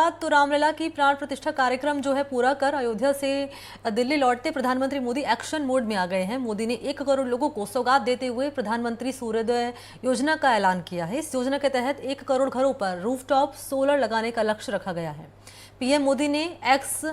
बाद तो रामलला की प्राण प्रतिष्ठा कार्यक्रम जो है पूरा कर अयोध्या से दिल्ली लौटते प्रधानमंत्री मोदी एक्शन मोड में आ गए हैं। मोदी ने 1 करोड़ लोगों को सौगात देते हुए प्रधानमंत्री सूर्योदय योजना का ऐलान किया है। इस योजना के तहत 1 करोड़ घरों पर रूफटॉप सोलर लगाने का लक्ष्य रखा गया है। पीएम मोदी ने एक्स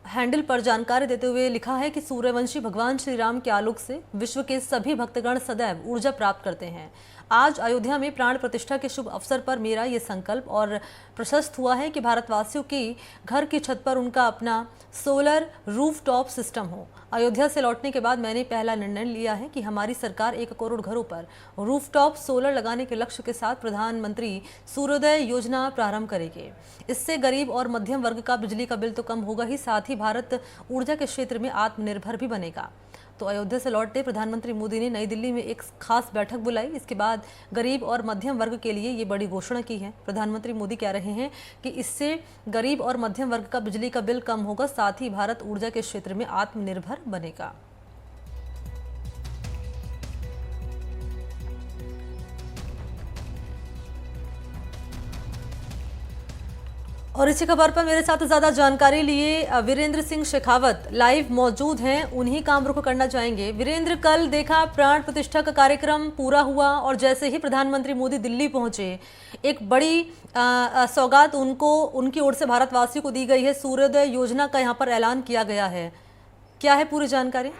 हैंडल पर जानकारी देते हुए लिखा है कि सूर्यवंशी भगवान श्री राम के आलोक से विश्व के सभी भक्तगण सदैव ऊर्जा प्राप्त करते हैं। आज अयोध्या में प्राण प्रतिष्ठा के शुभ अवसर पर मेरा ये संकल्प और प्रशस्त हुआ है कि भारतवासियों की घर की छत पर उनका अपना सोलर रूफटॉप सिस्टम हो। अयोध्या से लौटने के बाद मैंने पहला निर्णय लिया है कि हमारी सरकार 1 करोड़ घरों पर रूफटॉप सोलर लगाने के लक्ष्य के साथ प्रधानमंत्री सूर्योदय योजना प्रारंभ करेगी। इससे गरीब और मध्यम वर्ग का बिजली का बिल तो कम होगा ही, साथ ही भारत ऊर्जा के क्षेत्र में आत्मनिर्भर भी बनेगा। तो अयोध्या से लौटते प्रधानमंत्री मोदी ने नई दिल्ली में एक खास बैठक बुलाई। इसके बाद गरीब और मध्यम वर्ग के लिए ये बड़ी घोषणा की है। प्रधानमंत्री मोदी कह रहे हैं कि इससे गरीब और मध्यम वर्ग का बिजली का बिल कम होगा, साथ ही भारत ऊर्जा के क्षेत्र में आत्मनिर्भर बनेगा। और इसी खबर पर मेरे साथ ज्यादा जानकारी लिए वीरेंद्र सिंह शेखावत लाइव मौजूद हैं, उन्हीं काम रुख करना चाहेंगे। वीरेंद्र, कल देखा प्राण प्रतिष्ठा का कार्यक्रम पूरा हुआ और जैसे ही प्रधानमंत्री मोदी दिल्ली पहुंचे एक बड़ी सौगात उनकी ओर से भारतवासियों को दी गई है। सूर्योदय योजना का यहां पर ऐलान किया गया है, क्या है पूरी जानकारी?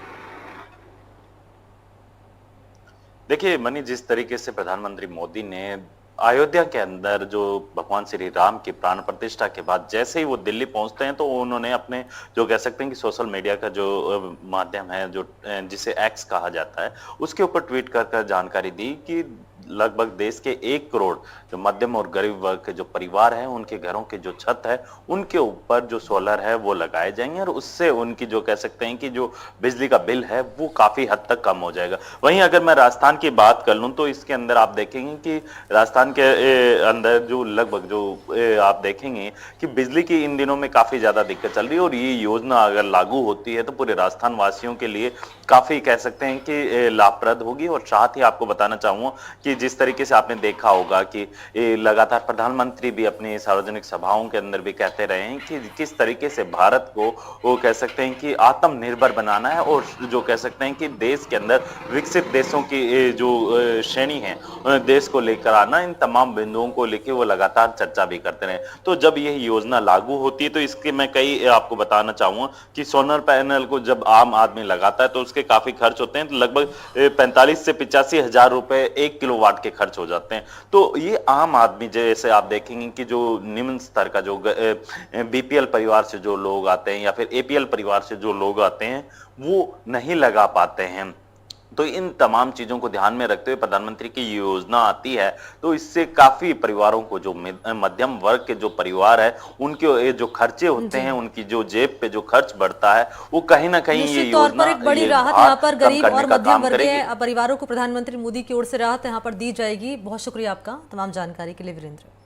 देखिए मनी, जिस तरीके से प्रधानमंत्री मोदी ने अयोध्या के अंदर जो भगवान श्री राम की प्राण प्रतिष्ठा के बाद जैसे ही वो दिल्ली पहुंचते हैं तो उन्होंने अपने जो कह सकते हैं कि सोशल मीडिया का जो माध्यम है, जो जिसे एक्स कहा जाता है, उसके ऊपर ट्वीट कर जानकारी दी कि लगभग देश के 1 करोड़ जो मध्यम और गरीब वर्ग के जो परिवार हैं उनके घरों के जो छत है उनके ऊपर जो सोलर है वो लगाए जाएंगे और उससे उनकी जो कह सकते हैं कि जो बिजली का बिल है वो काफी हद तक कम हो जाएगा। वहीं अगर मैं राजस्थान की बात कर लूं तो इसके अंदर आप देखेंगे कि राजस्थान के अंदर जो लगभग जो आप देखेंगे कि बिजली की इन दिनों में काफी ज्यादा दिक्कत चल रही है और ये योजना अगर लागू होती है तो पूरे राजस्थान वासियों के लिए काफी कह सकते हैं कि लाभप्रद होगी। और साथ ही आपको बताना चाहूंगा कि जिस तरीके से आपने देखा होगा कि लगातार प्रधानमंत्री भी अपनी सार्वजनिक सभाओं के अंदर भी कहते रहे हैं कि किस तरीके से भारत को वो कह सकते हैं कि आत्मनिर्भर बनाना है और जो कह सकते हैं कि देश के अंदर विकसित देशों की जो श्रेणी है देश को लेकर आना, इन तमाम बिंदुओं को लेकर वो लगातार चर्चा भी करते रहे। तो जब यह योजना लागू होती है तो इसके मैं कई आपको बताना चाहूंगा कि सोलर पैनल को जब आम आदमी लगाता है तो उसके काफी खर्च होते हैं, तो लगभग 45 से 85 हजार रुपए 1 किलोवाट के खर्च हो जाते हैं। तो ये आम आदमी, जैसे आप देखेंगे कि जो निम्न स्तर का जो बीपीएल परिवार से जो लोग आते हैं या फिर एपीएल परिवार से जो लोग आते हैं वो नहीं लगा पाते हैं। तो इन तमाम चीजों को ध्यान में रखते हुए प्रधानमंत्री की योजना आती है तो इससे काफी परिवारों को, जो मध्यम वर्ग के जो परिवार है उनके जो खर्चे होते हैं, उनकी जो जेब पे जो खर्च बढ़ता है वो कहीं ना कहीं ये योजना एक बड़ी राहत यहाँ पर गरीब और मध्यम वर्गीय परिवारों को प्रधानमंत्री मोदी की ओर से राहत यहाँ पर दी जाएगी। बहुत शुक्रिया आपका तमाम जानकारी के लिए वीरेंद्र।